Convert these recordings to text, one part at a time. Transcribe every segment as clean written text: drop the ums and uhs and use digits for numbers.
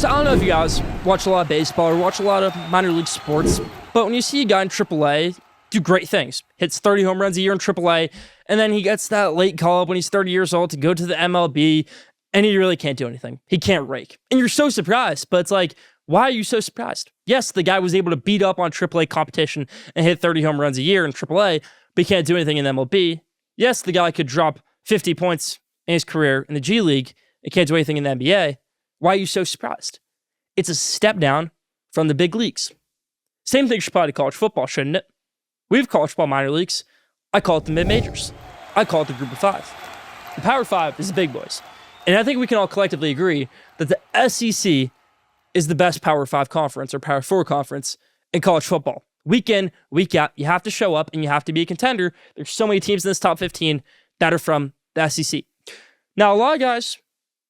So I don't know if you guys watch a lot of baseball or watch a lot of minor league sports, but when you see a guy in AAA do great things, hits 30 home runs a year in AAA, and then he gets that late call-up when he's 30 years old to go to the MLB, and he really can't do anything. He can't rake. And you're so surprised, but it's like, why are you so surprised? Yes, the guy was able to beat up on AAA competition and hit 30 home runs a year in AAA, but he can't do anything in MLB. Yes, the guy could drop 50 points in his career in the G League and can't do anything in the NBA. Why are you so surprised? It's a step down from the big leagues. Same thing should apply to college football, shouldn't it? We have college football minor leagues. I call it the mid-majors. I call it the group of five. The Power Five is the big boys. And I think we can all collectively agree that the SEC is the best Power Five conference or Power Four conference in college football. Week in, week out, you have to show up and you have to be a contender. There's so many teams in this top 15 that are from the SEC. Now, a lot of guys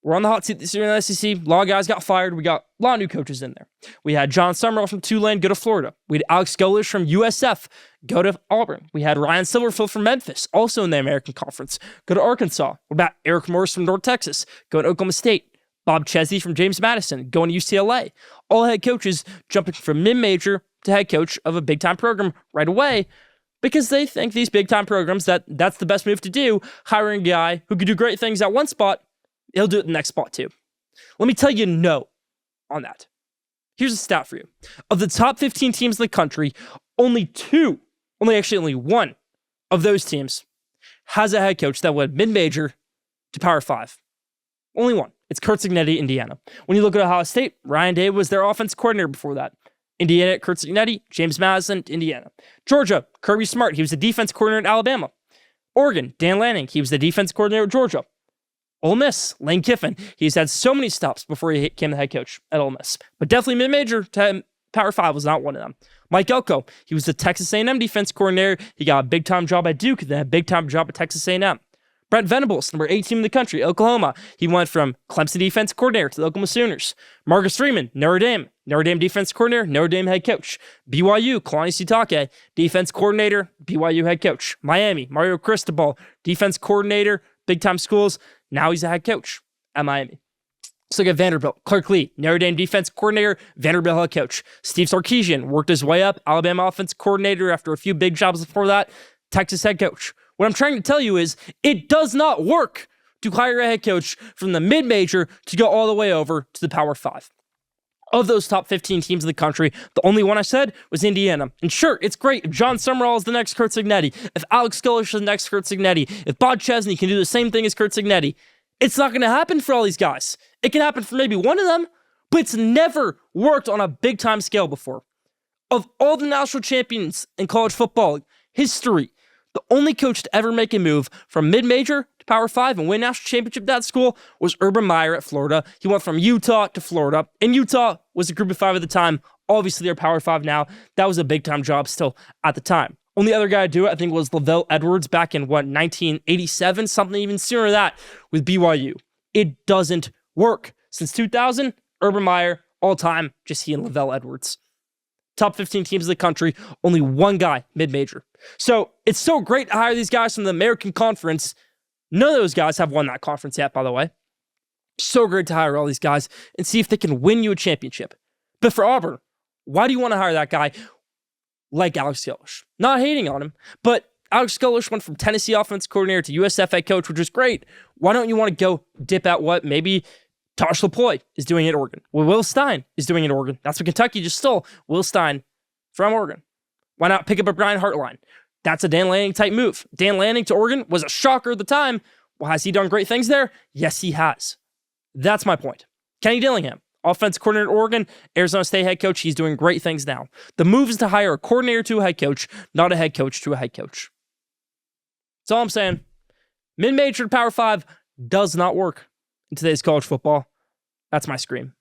were on the hot seat this year in the SEC. A lot of guys got fired. We got a lot of new coaches in there. We had John Summerall from Tulane go to Florida. We had Alex Golesh from USF go to Auburn. We had Ryan Silverfield from Memphis, also in the American Conference, go to Arkansas. What about Eric Morris from North Texas, go to Oklahoma State? Bob Chesney from James Madison, going to UCLA. All head coaches jumping from mid-major to head coach of a big-time program right away because they think these big-time programs, that's the best move to do, hiring a guy who could do great things at one spot, he'll do it in the next spot too. Let me tell you no on that. Here's a stat for you. Of the top 15 teams in the country, only one of those teams has a head coach that went mid-major to Power 5. Only one. It's Kurt Cignetti, Indiana. When you look at Ohio State, Ryan Day was their offense coordinator before that. Indiana, Kurt Cignetti, James Madison, Indiana. Georgia, Kirby Smart. He was the defense coordinator at Alabama. Oregon, Dan Lanning. He was the defense coordinator at Georgia. Ole Miss, Lane Kiffin. He's had so many stops before he became the head coach at Ole Miss. But definitely mid-major to Power 5 was not one of them. Mike Elko, he was the Texas A&M defense coordinator. He got a big-time job at Duke, then a big-time job at Texas A&M. Brent Venables, number 8 team in the country, Oklahoma. He went from Clemson defense coordinator to the Oklahoma Sooners. Marcus Freeman, Notre Dame defense coordinator, Notre Dame head coach. BYU, Kalani Sitake, defense coordinator, BYU head coach. Miami, Mario Cristobal, defense coordinator, big-time schools. Now he's a head coach at Miami. Let's look at Vanderbilt. Clark Lee, Notre Dame defense coordinator, Vanderbilt head coach. Steve Sarkisian worked his way up, Alabama offense coordinator after a few big jobs before that, Texas head coach. What I'm trying to tell you is it does not work to hire a head coach from the mid-major to go all the way over to the Power 5. Of those top 15 teams in the country, the only one I said was Indiana. And sure, it's great if John Summerall is the next Kurt Cignetti, if Alex Golesh is the next Kurt Cignetti, if Bob Chesney can do the same thing as Kurt Cignetti. It's not going to happen for all these guys. It can happen for maybe one of them, but it's never worked on a big-time scale before. Of all the national champions in college football history, the only coach to ever make a move from mid-major to Power 5 and win a national championship at that school was Urban Meyer at Florida. He went from Utah to Florida, and Utah was a group of 5 at the time. Obviously, they're Power 5 now. That was a big-time job still at the time. Only other guy to do it, I think, was Lavelle Edwards back in, 1987, something even sooner than that with BYU. It doesn't work. Since 2000, Urban Meyer, all time, just he and Lavelle Edwards. Top 15 teams in the country, only one guy mid-major. So it's so great to hire these guys from the American Conference. None of those guys have won that conference yet, by the way. So great to hire all these guys and see if they can win you a championship. But for Auburn, why do you want to hire that guy like Alex Golesh? Not hating on him, but Alex Golesh went from Tennessee offense coordinator to USF head coach, which is great. Why don't you want to go dip at what maybe Tosh LaPoy is doing at Oregon? Well, Will Stein is doing at Oregon. That's what Kentucky just stole. Will Stein from Oregon. Why not pick up a Brian Hartline? That's a Dan Lanning type move. Dan Lanning to Oregon was a shocker at the time. Well, has he done great things there? Yes, he has. That's my point. Kenny Dillingham, offense coordinator at Oregon, Arizona State head coach. He's doing great things now. The move is to hire a coordinator to a head coach, not a head coach to a head coach. That's all I'm saying. Mid-major to Power 5 does not work in today's college football. That's my scream.